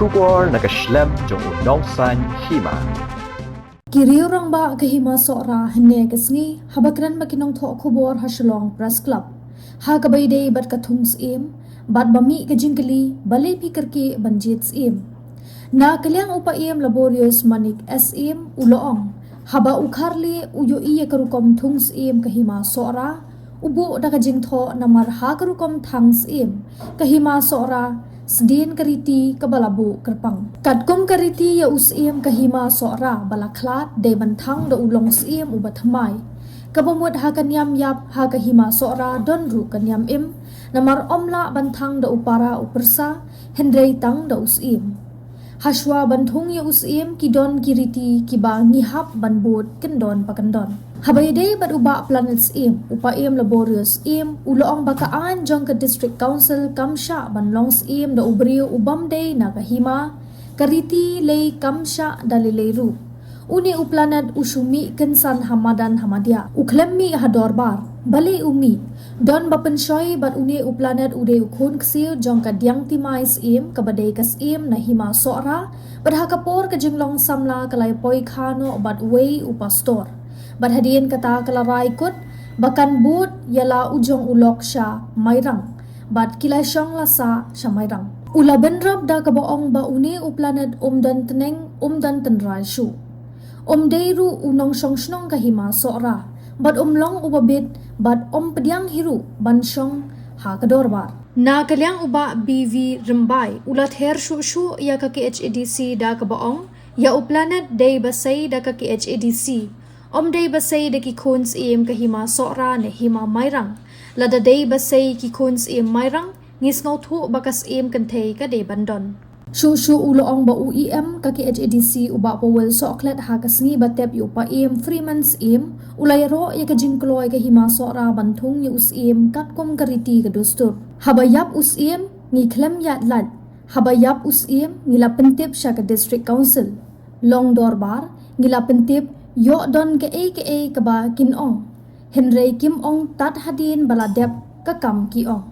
Shubor nakaslem jong unongsan hima. Kiriu rang ba kahima sora hene kesngi habakran makinong tho khubor hashlong press club ha kabai dei bat kathungs im bat bami kajingkali bale pikir ki banjit im na kalyang upa im laborious manik sim uloong haba ukharli uyo iya karukom thungs im kahima sora ubu dakajing tho namar ha karukom thangs im kahima sora sedin kariti kabalabu kerpang katkom kariti ya usim kahima sora balaklat de bantang da ulong sim ubathamai kabamut ha kanyam yap ha kahima sora don ru kanyam im namar omla bantang da upara upersa hendrei tang da usim haswa banthung ya usim kidon kiriti kiba ngihap banbut kendon pakendon habayde bat uba planets im upa im laborious im uloong bakaan jong ke district council kamsha banlongs im da ubrio ubamde na kahima kariti lei kamsha dalileiru uni uplanet usumi kensan hamadan hamadia uklemmi hadorbar bali umi don bapenshoi bat uni uplanet ude ukhun ksil jong ka diang timais im kabadei kas im na hima sora berhakapor ke jenglong samla kalai poi khano bat wei upastor bat hadien kata kalarai kut bakan but yala ujong ulok sha mairang bat kilai shong lasa sha mairang ula benrab da kaboong ba uni uplanet umdan teneng umdan tenrai shu deiru unong shong shnong kahima sora bat long ubabit bat pediang hiru ban shong ha kadorbar na kalyang uba BV Rembai ulat her shu ya ka KHADC da kaboong ya uplanet day basay da ka KHADC day basay da ki kuns im kahima sora ne hima mairang lada day basay ki kuns im mairang ngis ngau thu bakas im kantei ka de bandon Shu uloong ba UEM ka KHADC uba powel soklet ha kasngi batep yu pa im Freemans im ulayro ya ka jingkloy ka hima sora banthung yu usim katkom kariti ka dustur habayap usim ngi klem yat lat habayap usim ngila pentip sya ka district council long dorbar ngila pentip yo don ke ka ba kinong henrei kim ong tat hadin baladep ka kam ki ong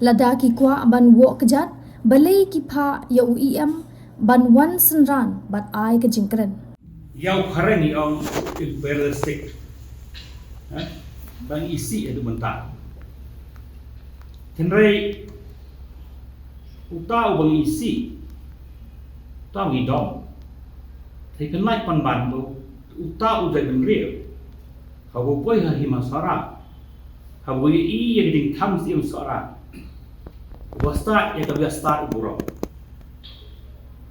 lada ki kwa ban wo kejat balai kipa ya UEM ban wan senran bat ai ke jingkren Yang karen ni orang imperialistik, bang isi itu mentah. Henry utau bang isi, utau ngidom. Tapi kenai panban tu utau udah benreal. Habu boy hahima sara, habu i yang ding tham siam sara. Wasta ya kabia start buruk.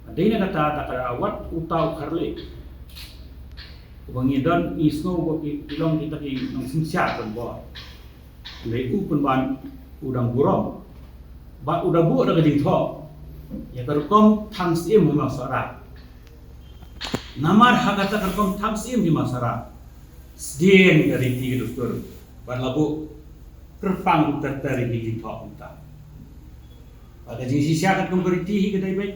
Adanya kata tak awat utau karle. Bangidon isno bagi ilong kita ki nang simsia kan bo. Lei u penban udang buruk. Ba udah bu dah keding tho. Ya terkom tangsim hima sara. Namar hakata terkom tangsim hima sara. Sedien dari tiga dustur. Ban labu terpang tertarik di tho unta. Pada jenis siakat komperiti kedai baik.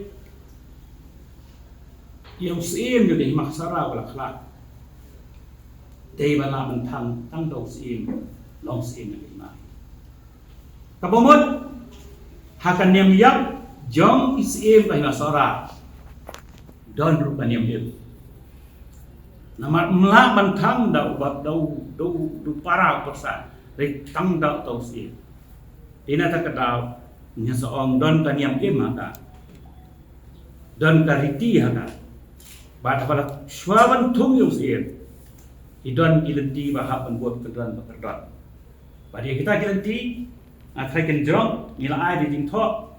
Yang sim juga himaksara wala kelak. Day bala mentang tang dau sim long sim yang lima. Kapomot hakan yang yap jong isim himaksara. Don rupan yang yap. Nama melak mentang dau para persa. Dari tang dau tau sim. Ina tak kedau. Nya seong don kaniam im haka don kariti haka bad hala shwaban thung yus ir idon kilenti bahap buat kedran bekerdon badi kita kilenti akhir ken jong nila ai di ting tho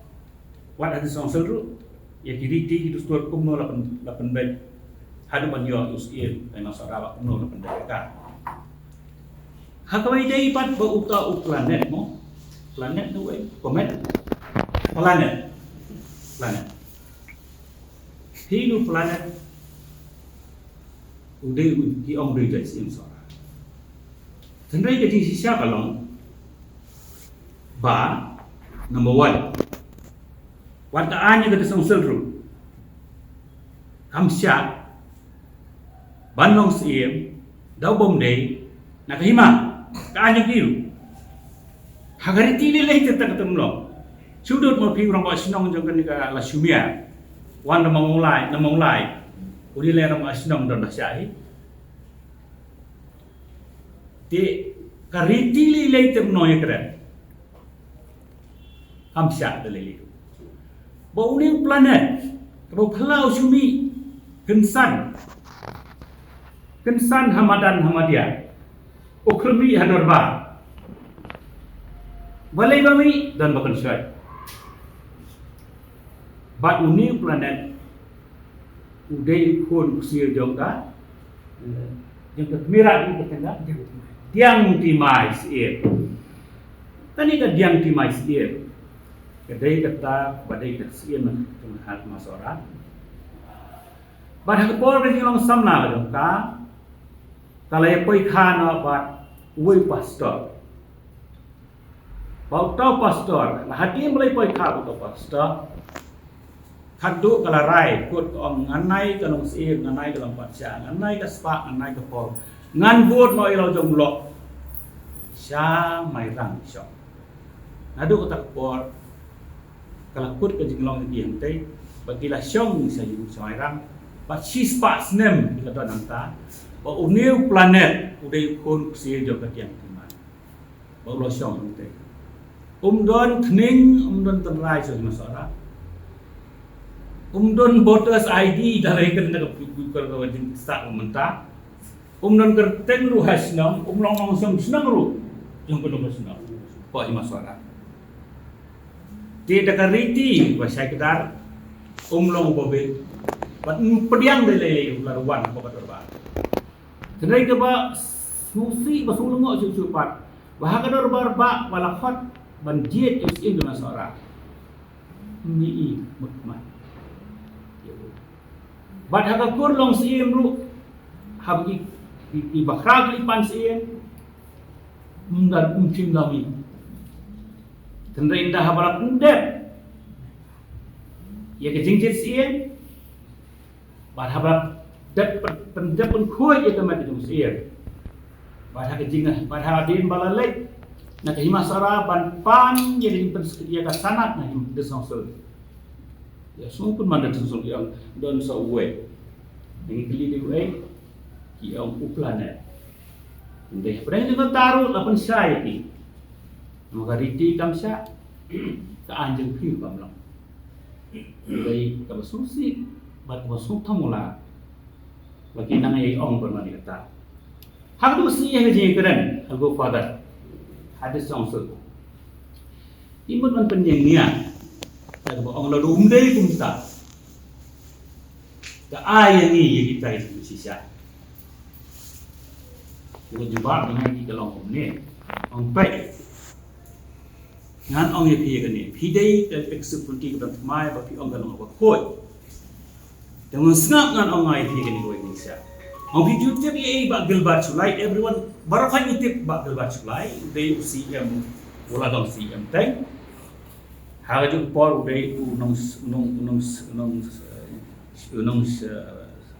wat ada song seru ya kiriti hidu stor kumno lapan baik hadu ban yo yus ir ai masara kumno lapan baik ka hakawai dei pat ba uta planet mo planet no way comet planet hidu planet udah ki ong dei jai sim sora tendai ke di sisa kalong ba number 1 wat anya ke song selru kamsya banong sim dau bom dei nakahima kaanya kiru hagari tili leh tetap ketemu sudut mau pi orang bawa sinong jongkan ni ka la shumia wan na mangulay, uli lerang asinong don nasyai. Di karitili later noy keren. Kamsya dalili. Ba uning planet, ba phalau sumi kensan hamadia. Okrmi hanorba. Balai bami dan bakan syai. But uning planet udai pun kusir jongka yang kemirat itu tengah diang timai siir. Tani ka diang timai siir. Kedai kata badai siir dengan hal masora. Badah kepol bagi long samna jongka. Kalau yang poi khana bat uai pastor. Bau tau pastor, nah hati mulai poi kha bau pastor. Khadu kala rai kut om nganai kalong siir, nganai kalong patsia, nganai ka spa, nganai ka pol. Ngan buat no ilo jong lok. Sya mai rang syok. Nadu kata pol. Kala kut ka jinglong di hentei, bagilah syong sa yu sa mai rang. But she spots nem di kata nanta. Ba new planet udai kun siir jong ka tiang timan. Ba lo syong hentei. Don thning tenrai sa masara. Don voters ID dari kena ke wajib start mentah. Don kerteng ru hasnam, long langsung senang ru yang penuh senang. Pak masara. Tidak kariti bahasa kedar long bobel. Pat pediang delele laruan apa terba. Kenai ke ba susi basulungo susupat. Bahkan barba walakhat banjir is dengan seorang ni mukman. Bad haga kurlong siem ru habgi di bakrag lipan siem mundar umcim lami. Tenda indah habarat undep. Ya ke jingjit siem bad habarat dep pendep pun kuat ya teman itu siem. Bad haga jingah bad haga din balalek. Nak himasara pan jadi dia ka sanat na him desongsul. Ya sungkun man desongsul yang don so we. Ini kili di we ki ang planet. Inde preng juga taruh lapan syai ti. Maka riti kamsya ka anjing pi pamlang. Dai ka basusi bat basuk thamula. Bagi nang ai ong bermani kata. Hak tu si yang je keren, algo father. Hadis songsul. Imut man penyengnya. Kalau orang lalu umdai kumta. Ke ayah ni yang kita itu sisa. Kita jumpa dengan kita long ni. Orang baik. Ngan orang yang pilih ni. Pidai dan eksekutif dan mai bagi orang kalau apa koi. Dengan senang ngan orang yang pilih ni koi Indonesia. Ang video tip ay bagel batsulay everyone barafay tip bagel batsulay they CM wala dong CM tang hajung por they nung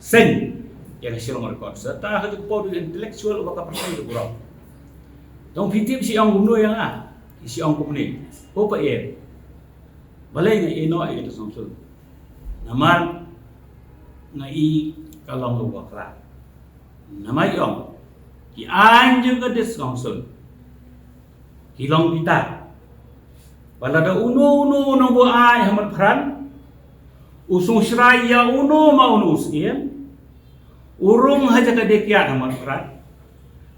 sen yang silong record serta hajung por intellectual baka percaya itu kurang dong video si ang gumno yang si ang gumni po pa balay nga ino ay ito samsul naman nga i kalong lubakra namai ong ki anjung ka disongsul hilong kita wala da uno bo ay hamad pran usung shraya uno maunu usiem urung haja ka dekiat hamad pran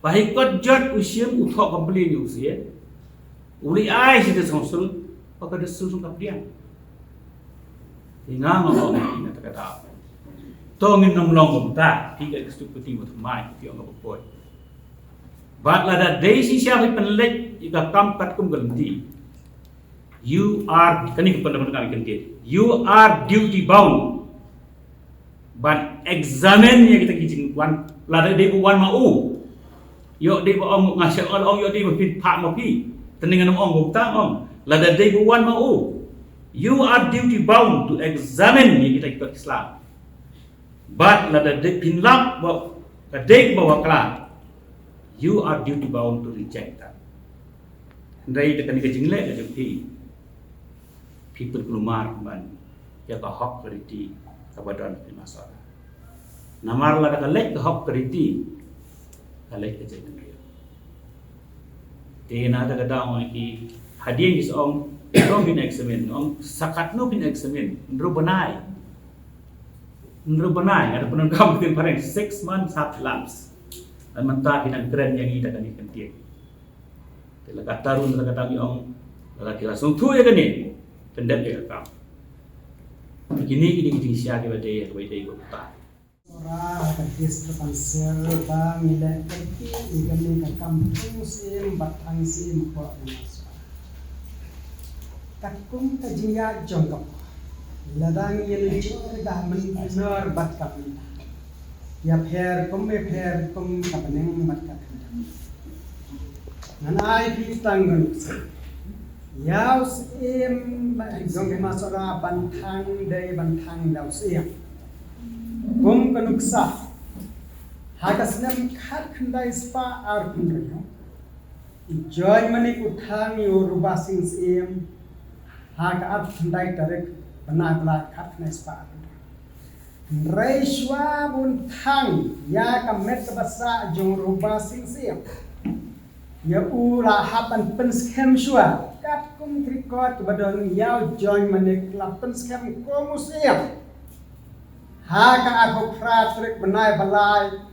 pahikot jot usiem uthok kompli ni usiem uli ay si disongsul paka disongsul kaprian inang ong ina takata tongin nam long ta tiga ekstuputi mut mai ti ong bapoi bat la da dei si sya penlek ika kampat kum ganti you are kani kepada kami ganti you are duty bound but examine ya kita kijing wan la da dei wan mau yo dei ong ngasih ong yo dei mapin pak mapi teningan ong ta ong la da dei wan mau you are duty bound to examine ya kita ikut Islam. But lada pinlap kadek bawa kala, you are duty bound to reject that. Dari tekan ke jingle ke jempi, people kelumar man, ya ka hok keriti kabadon pina sora namar la ka lek hok keriti ka lek ke jeneng dia tena ta kada mo ki hadiah is ong bin examen ong sakat no bin examen ndro banai ada penengkam tin pareng 6 months hat laps dan mentah kinang keren yang ida kan ikan tiek tela katarun la kata ong la kira sung tu ya gani pendek ya ka kini sia ke bade ko ta ora ka district council ba mile eti igani ka kampung sim batang sim ko mas takum ka jinga jongkap ladang yel dah menor bat ka ya pher kum ka peneng bat ka nan ai pi tangun yaw sim jong masora bantang dei bantang daw sim kum kanuksa hagasnem khat khandai spa ar kunryo joy mani uthang yoruba sing sim hag at khandai tarek bana bla khat khandai spa reishwa bun thang ya kamet basa jong ruba sing sim ya ula hapan penskem shwa kat kum krikot badon yaw joy mani klap penskem komusiam Haka aku pratrik benai balai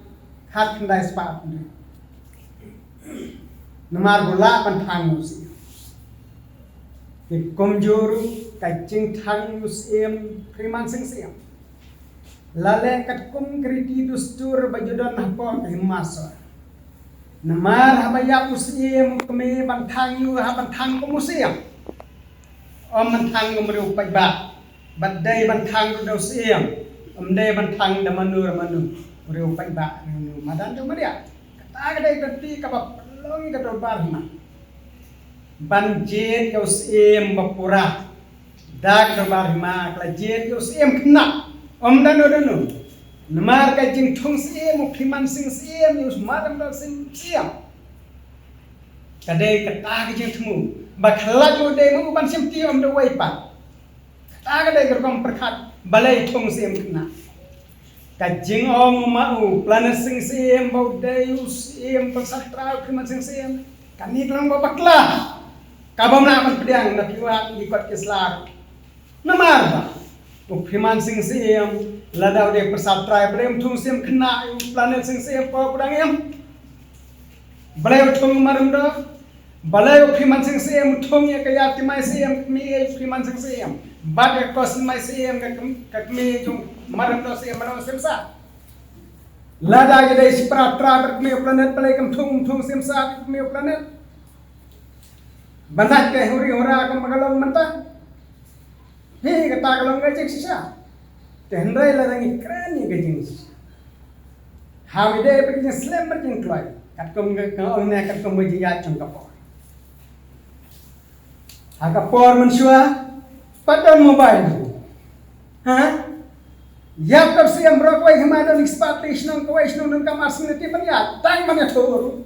khat khandai spa namar bola bantang musim ke komjoru kacing thang musim priman sing sim lale kat kum kriti dustur bajodon hapo ke masor namar habaya musim keme bantang yu ha bantang musim bantang umru paiba badai bantang musim Amde bantang da manu ureu pai ba nu madan tu maria kata kadai kanti ka pelong ka to barna banjet ka usim bapura dak to barma kala jet ka usim kna omdan odanu namar ka jing thong sim ukhiman sing sim us madam da sing sim kadai kata ka jing thmu ba khala jo de mu ban sim ti om do wai pa kata kadai gerkom perkhat balai thong sim kena kajing ong mau planet sing sim bau deus sim pasatra kriman sing sim kani tlang babakla kabam na man pedang na piwa ikot kislar namar ba kriman sing sim ladau de pasatra brem thong sim kena planet sing sim pa pedang em balai thong marum do balai kriman sing sim thong ya kaya timai sim mi kriman sing sim Bagai kos mai sim kat me jung maram do sim maram sim sa lada ge dai spra tra kat me planet play kam thung sim sa me planet banat ke huri hora kam magalong manta he kata galong ge cek sisa tendai la rangi kran ni ge jing ha me dai pe jing slam ber jing klai kat kam ge ka ong na kat kam me ji ya chung kapor ha kapor mensua pada mobile yap kap siam brok wai hamadan expectation ng kawais nung kamar siniti panya tang mana thoro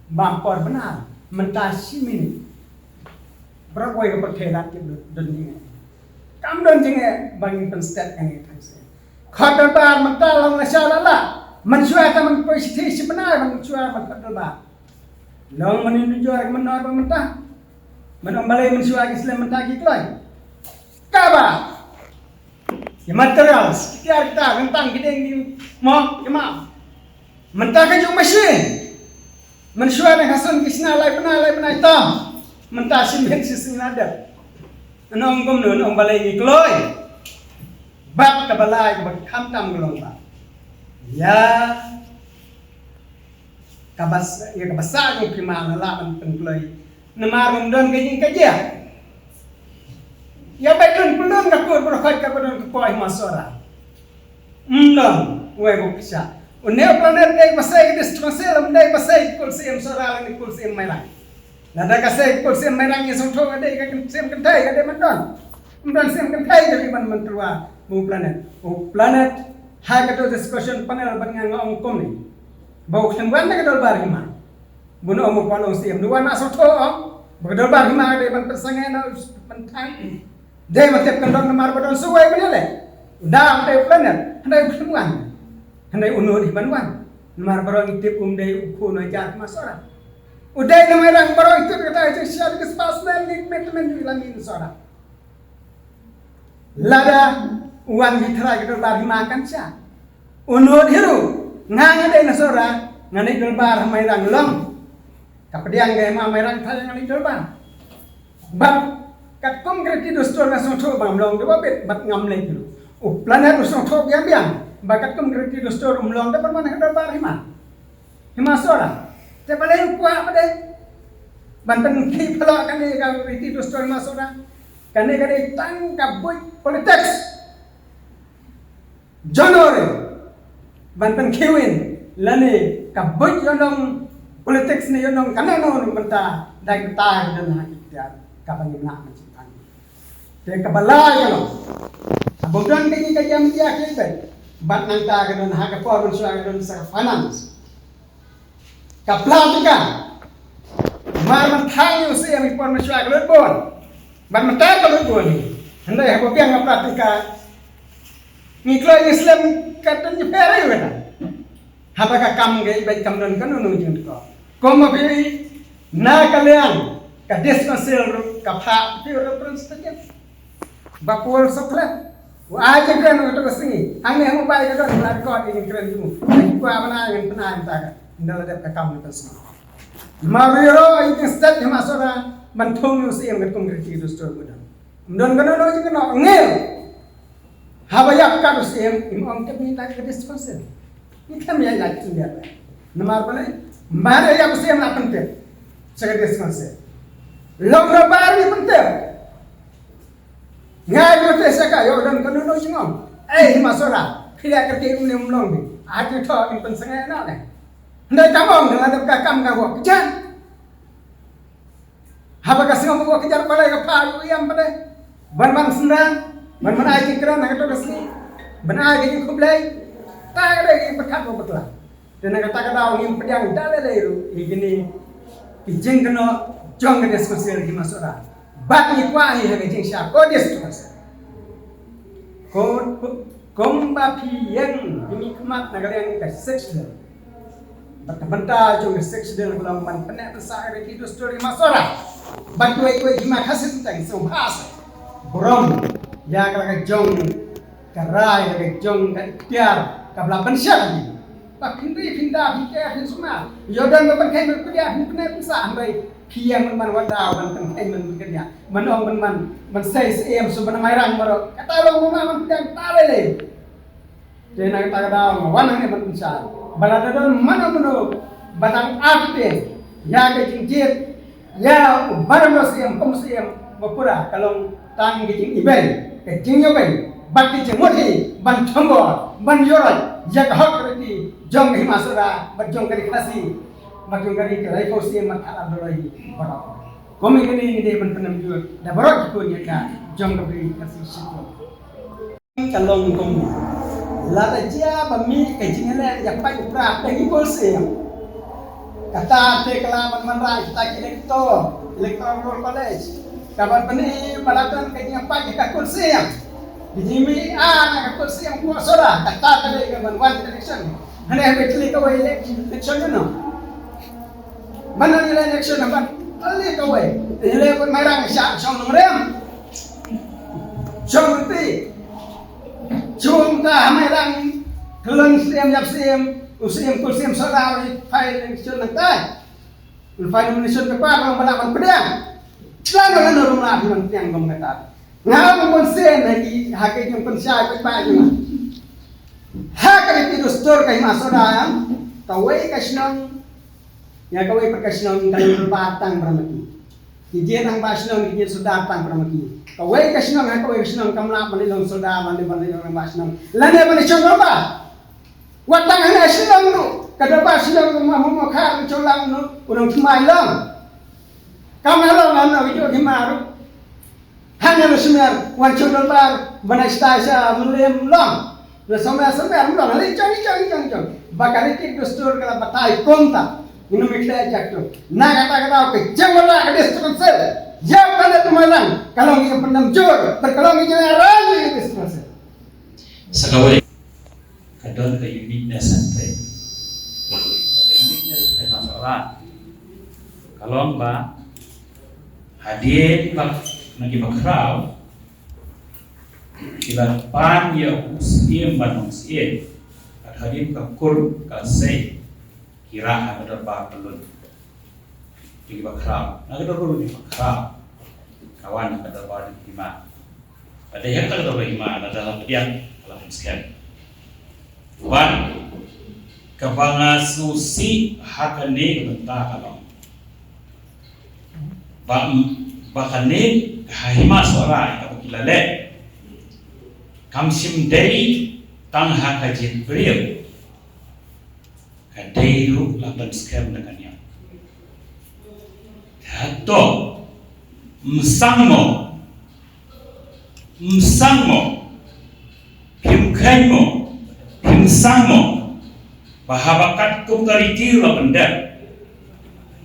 bampor benar mentasi min brok wai kapar thela ke dunia kam don jinge bangin penstat kan itu khadar bar mental lang nasala la mansua ta man posisi benar mansua man khadar bar long manin jor menor mentah menombalai mansua Islam mentagi kloi Kaba, ya material sekitar kita tentang gede ni mau, ya mau, mentah kan juga mesin, mensuar yang hasil kisna lai pernah tam, mentah simen sisi ada, anong gom anong balai ni kloi, bab kabalai bab kamtam gelong ba, ya kabasa yung primana laban pengkloi, namarum don kajing kajia. Ya baiklah belum ngakur berkhot ka badon ko ay masora. Way buksa. Unne planet day pasay distronsel day pasay kul sim sora ni kul sim mai. Nada ka say kul sim mai ni song thong day ka sim kan thai ka de man don. Umdan sim kan thai jadi man mantrua bu planet. Bu planet ha ka to discussion panel ban nga ong kom ni. Bau khan wan ka dol bar hima. Buno mo palong sim duwan na song thong. Bagdol bar hima de ban persangay na man thai. Dia matip kandang namar badon suway menele. Udah udah planet, handai ketemuan. Handai unur di banuan. Namar badon itip dai ukuno jat masora. Udah namai rang badon itu kata aja siapa kesepasmen nik metemen ilamin sora. Lada uang diterai kita bagi makan sia. Unur hiru ngang dai nasora ngani dolbar mai rang long. Kapediang gaya mai rang thayang ngani dolbar. Bab kat konkreti dostor na song bang long dewa bet bat ngam lay dulu. Planet song biang bakat konkreti dostor long de permana hedar bar hima sora. Te balai kuah pada banten ki pala kan ni konkreti dostor hima sora. Kan ni tang kabut politics. Jonore banten kiwin lani kabut yonong politics ni yonong kanano benta dai ta dan hakik kapan nak menciptakan. Dia kebalai kalau. Abang kini kajam dia kita. Bat nangta kadon hak performance kadon sa finance. Kaplan juga. Mar thang usi yang performance kadon bon. Bat mata kadon bon. Hendak apa piang ngapratika. Ngiklo Islam kadon nyepere wena. Haba ka kam ge baik kam don kan unu jeng ko. Komo pi na kalian kades konsil kapha pi reference tajen bakul sokla aja kan untuk kesini angin yang baik kan nak kau ini keren tu aku apa yang pernah entah ndala dep ka kam itu semua mariro itu step yang masora bantung usi yang konkreti itu store mudah don kan lo juga no ngel habayak kan usi yang imam ke minta kades konsil ini kan ya lagi dia nomor mana mana yang usi yang nak penting sekades konsil long rabar ni penting. Ngai protes saka yo dan kanuno singom. Masora, kaya kerti umne umlong ni. Ati tho in pensengai na ne. Ndai kamong dengan kakam ka wo kejan. Haba ka singom wo kejar palai ka pa yam pade. Ban sendan, ban ai kikran na to kasni. Ban ai ki kublai. Ta ga ki pakat wo betla. Dan kata ka daw ngim pedang dalele ru igini kijeng keno jong ke diskusi di masora. Bat ni kuahi hege jeng sya ko diskusi. Komba pieng ini kemat negara yang ke sexual. Bata jong sexual belum man penek besar di diskusi di masora. Bat kue hima kasih tentang subhas. Brom ya kalau jong karai ke jong ke tiar kabla pensya lagi. Tak pindah fikir semua. Yodan berpakai berpindah bukan bisa ambil kiam man wadau man penting man bekerja. Manong man say em sebenarnya mairang baru. Kata lo rumah man pindah tare le. Jadi nak kata dah mana ni man bisa. Balada don mana batang akte. Ya ke jinjit. Ya barang musim berpura kalau tang ke jing ibai. Ke jing ibai. Bakti jemoti ban thombo ban yoroi. Jak hak reti jong himasura berjong kari kasi berjong kari kelai fosi matal abdolai barok komi kini ini ban penam jur da barok ko nyaka jong kari kasi situ kalong komi lata jia bami ke jingale jak pai upra pe fosi kata te kala man rai kita electoral college kabar bani malatan ke jing pai ka kursi Dijimi nak kursi yang kuat sora kata tadi kan one election hanya betul kau election no mana nilai election apa alih kau nilai pun merang syak song nomorem song ti cung ta merang kelon siam jap siam usiam kursi sora file election nanti file election kepada orang balapan pedang selama rumah dengan tiang gomgata ngam konsen lagi hak yang pensya ke paju hak itu store kai masora kawai kasnong ya kawai perkasnong kai batang bramati kije nang basnong kije sudah tang bramati kawai kasnong ha kawai kasnong kamla manilong sudah manilong basnong lane mani chongoba watang hana sinong nu kada basnong mamu khar cholang nu urang thmai long kamalo ngam video himaru hanya sebenarnya wancung dolbar banastasa mulem long sebenarnya long ali cang bakar itu dostur kalau batai konta ini mikir aja tuh nah kata ke jemala ke distrik sel Jauh kada tumarang kalau ngi pendam jur, berkalong ngi jalan ni bisnes. Sagawai kadon ke uniqueness santai. Uniqueness ke masalah. Kalau mbak hadir pak nagi bakrau kila pan ya usiem banong siem hadir ka kur ka sei kira ada ba pelun di bakrau nagi dulu di bakrau kawan ada ba di hima ada yang tak ada hima ada dalam tiang dalam sekian wan kabangasusi hakane benta kalau bakane kahima suara kapakilale kamsim dei tang hakajit beriau kadeiru laban scam nakanya hato msangmo pimsangmo bahabakat kukaritiru laban der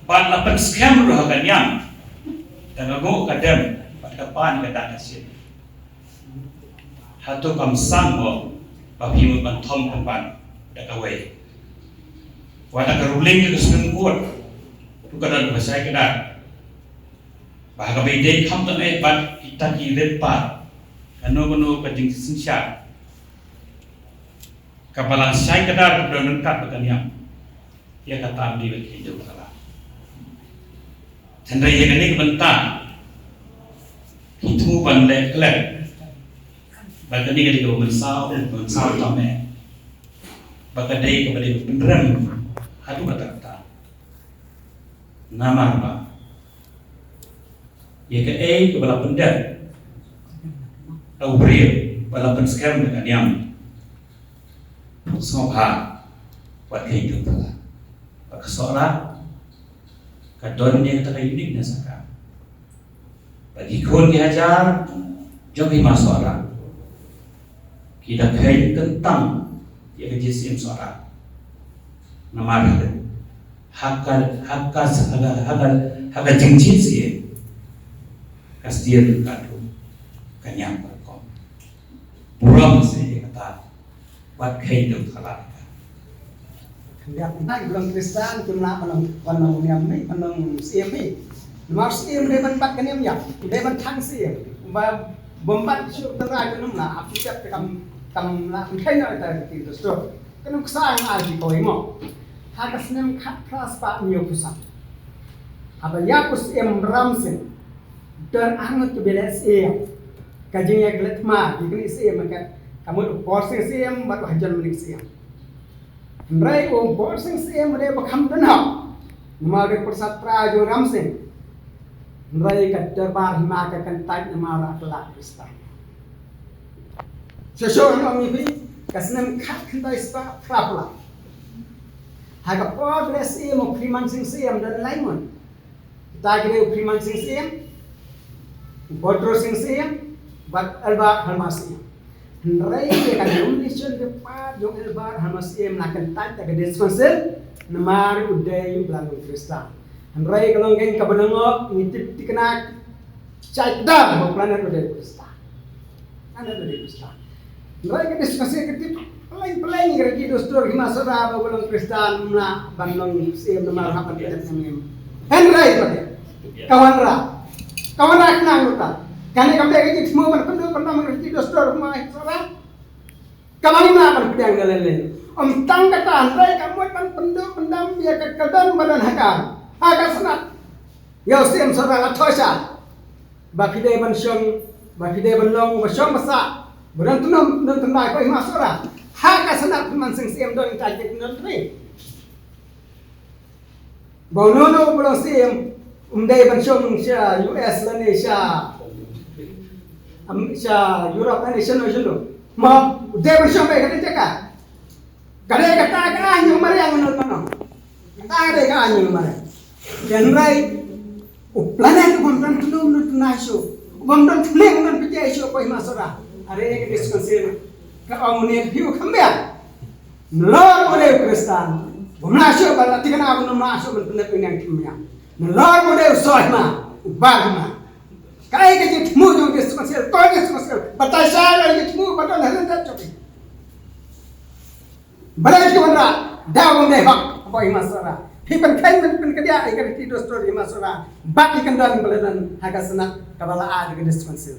pan laban scam rohakanya dan aku kadang pada depan kata kasih hatu kamsang mo papimu bantom tempat dak away wada karuling ke sunung kuat tu kadang bahasa kita bahasa beda kam tan ban kita kiret pa kanu kajing sinsya kapalang sai kadar dan kat bakanyam ia kata ambil hidup salah Chandra yang ini kebentar itu bandai kelak bahkan ini ketika bersau tamai bahkan dia kepada beneran hadu kata nama apa ya ke kepada pendek atau beri pada penskam dengan yang soha buat kehidupan bagi seorang kadon dia kata unik nasaka bagi kon diajar jogi masora kita kait tentang ya kejisim suara nama hak jingjit sih kasih kado kanyang berkom buram sih kata buat kehidupan salah Lihat nak bilang Kristen cuma panang niam ni panang siem ni. Nomor siem dia ban pat kaniam ya. Dia ban thang siem. Ba bombat syuk terai tu na apikat kam la kai na ta ti tu sto. Kanu ksang aji koi mo. Hakas nem khat kras pa nyo pusat. Aba ya kus em ramsen. Dan angot tu bela siem. Kajing ya glet ma dikni siem makan. Kamu porsi siem bat hajan menik siem. Mereka borsing sih mereka bakam tanah, mereka persatra jo ramsing, mereka terbar himaka kentai nama rakyat Kristen. Sesuatu yang ini kasnem kat kentai spa frapla. Haga progress sih mau priman sing sih dan lain kita kira priman sing sih, bodro sing sih, bak alba halmas sih. Mereka kan Indonesia depan jom elbar hamas melakukan tanda kedeskonsil namar udai belakang Kristen. Mereka kalau ingin kebenengok ngitip dikenak caidah bahwa planet udai Kristen. Ada udai Kristen. Mereka diskusi ketip peleng kerja dostor himasara bahwa belakang Kristen mana bandung siem namar hapan tidak semem. Henry pada kawan ra kenang luta. Kani kami lagi semua pernah mengerti dostor rumah seorang. Kamari mana pedang galelen. Tang kata andai kamu kan pendam dia kekedan badan hakar senat. Yau sim seorang atosha. Baki dia long masyong masak. Badan tunam dan tendai kau imas seorang. Hakar senat mansing sim don tajik nondri. Bau nono belum sim. Umdai masyong sya US lani sya Europe ni sino ma udah bersama kita jaga kadang kata anjing mari yang menurut mana kata ada anjing mari dan rai planet kontan tulung naso kontan tuling dan percaya sio koi masora ada yang diskusi ke amunin hiu kambia lor boleh Kristen bunasio bala tiga na bunasio benar yang kimia lor boleh sohma ubagma Kai ke jitmu jong diskonsil, to diskonsil. Batai saya jitmu batal halan dat cobi. Balai ke mana? Daun deh bak, boy masara. Hipan kain men kedia ikan tidur story masara. Bak ikan dan beladan haga senat kabala ada ke diskonsil.